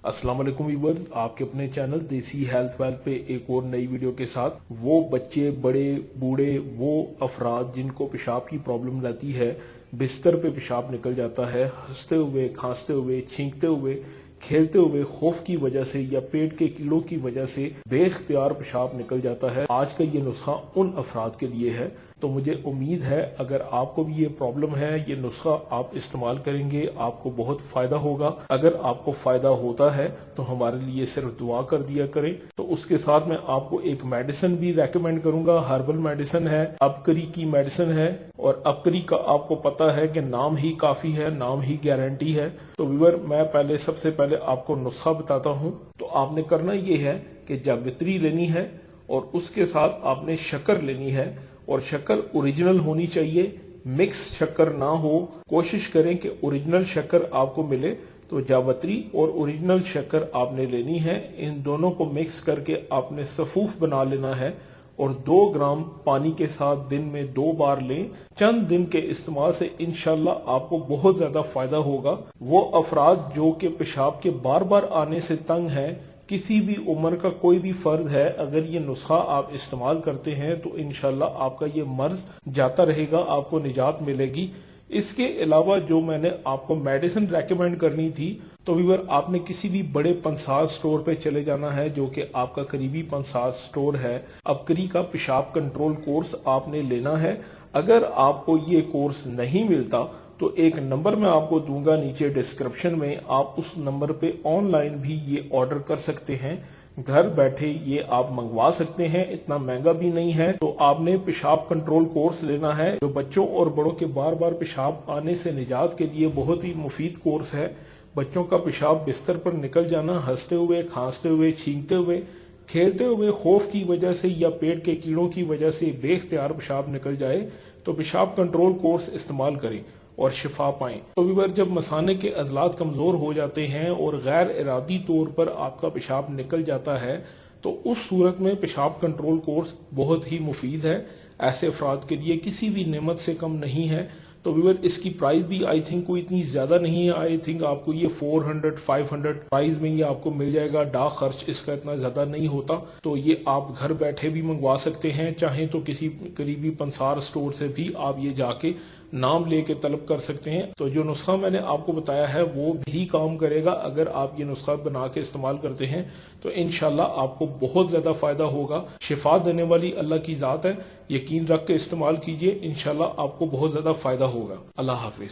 अस्सलाम वालेकुम व्यूअर्स, आपके अपने चैनल देसी हेल्थ वेल्थ पे एक और नई वीडियो के साथ। वो बच्चे, बड़े बूढ़े, वो अफराद जिनको पेशाब की प्रॉब्लम रहती है, बिस्तर पे पेशाब निकल जाता है, हंसते हुए, खांसते हुए, छींकते हुए, खेलते हुए, खौफ की वजह से या पेट के कीड़ों की वजह से बेख्तियार पेशाब निकल जाता है। आज का ये नुस्खा उन अफराद के लिए है। तो मुझे उम्मीद है अगर आपको भी ये प्रॉब्लम है, ये नुस्खा आप इस्तेमाल करेंगे, आपको बहुत फायदा होगा। अगर आपको फायदा होता है तो हमारे लिए सिर्फ दुआ कर दिया करें। तो उसके साथ मैं आपको एक मेडिसिन भी रेकमेंड करूंगा। हर्बल मेडिसिन है, अपकरी की मेडिसिन है, और अपकरी का आपको पता है कि नाम ही काफी है, नाम ही गारंटी है। तो व्यूअर, मैं सबसे पहले आपको नुस्खा बताता हूं। तो आपने करना ये है कि जावित्री लेनी है और उसके साथ आपने शक्कर लेनी है, और शक्कर ओरिजिनल होनी चाहिए, मिक्स शक्कर ना हो। कोशिश करें कि ओरिजिनल शक्कर आपको मिले। तो जावित्री और ओरिजिनल शक्कर आपने लेनी है। इन दोनों को मिक्स करके आपने सफूफ बना लेना है और 2 ग्राम पानी के साथ दिन में 2 बार लें। चंद दिन के इस्तेमाल से इंशाल्लाह आपको बहुत ज्यादा फायदा होगा। वो अफराद जो कि पेशाब के बार बार आने से तंग हैं, किसी भी उम्र का कोई भी फर्द है, अगर ये नुस्खा आप इस्तेमाल करते हैं तो इंशाल्लाह आपका ये मर्ज जाता रहेगा, आपको निजात मिलेगी। इसके अलावा जो मैंने आपको मेडिसिन रेकमेंड करनी थी, तो व्यूअर आपने किसी भी बड़े पंसार स्टोर पे चले जाना है जो कि आपका करीबी पंसार स्टोर है। अपकरी का पेशाब कंट्रोल कोर्स आपने लेना है। अगर आपको ये कोर्स नहीं मिलता तो एक नंबर मैं आपको दूंगा नीचे डिस्क्रिप्शन में, आप उस नंबर पे ऑनलाइन भी ये ऑर्डर कर सकते हैं। घर बैठे ये आप मंगवा सकते हैं, इतना महंगा भी नहीं है। तो आपने पेशाब कंट्रोल कोर्स लेना है, जो बच्चों और बड़ों के बार बार पेशाब आने से निजात के लिए बहुत ही मुफीद कोर्स है। बच्चों का पेशाब बिस्तर पर निकल जाना, हंसते हुए, खांसते हुए, छींकते हुए, खेलते हुए, खौफ की वजह से या पेट के कीड़ों की वजह से बेख्तियार पेशाब निकल जाए, तो पेशाब कंट्रोल कोर्स इस्तेमाल करें और शिफा पाएं। तो व्यूअर, जब मसाने के अजलात कमजोर हो जाते हैं और गैर इरादी तौर पर आपका पेशाब निकल जाता है, तो उस सूरत में पेशाब कंट्रोल कोर्स बहुत ही मुफीद है। ऐसे अफराद के लिए किसी भी नेमत से कम नहीं है। तो व्यूअर, इसकी प्राइस भी आई थिंक कोई इतनी ज्यादा नहीं है। आई थिंक आपको ये 400-500 प्राइस में ये आपको मिल जाएगा। डाक खर्च इसका इतना ज्यादा नहीं होता। तो ये आप घर बैठे भी मंगवा सकते हैं, चाहे तो किसी करीबी पंसार स्टोर से भी आप ये जाके नाम लेके तलब कर सकते हैं। तो जो नुस्खा मैंने आपको बताया है वो भी काम करेगा। अगर आप ये नुस्खा बना के इस्तेमाल करते हैं तो इंशाल्लाह आपको बहुत ज्यादा फायदा होगा। शिफा देने वाली अल्लाह की जात है, यकीन रख के इस्तेमाल कीजिए, इंशाल्लाह आपको बहुत ज्यादा फायदा होगा। अल्लाह हाफिज।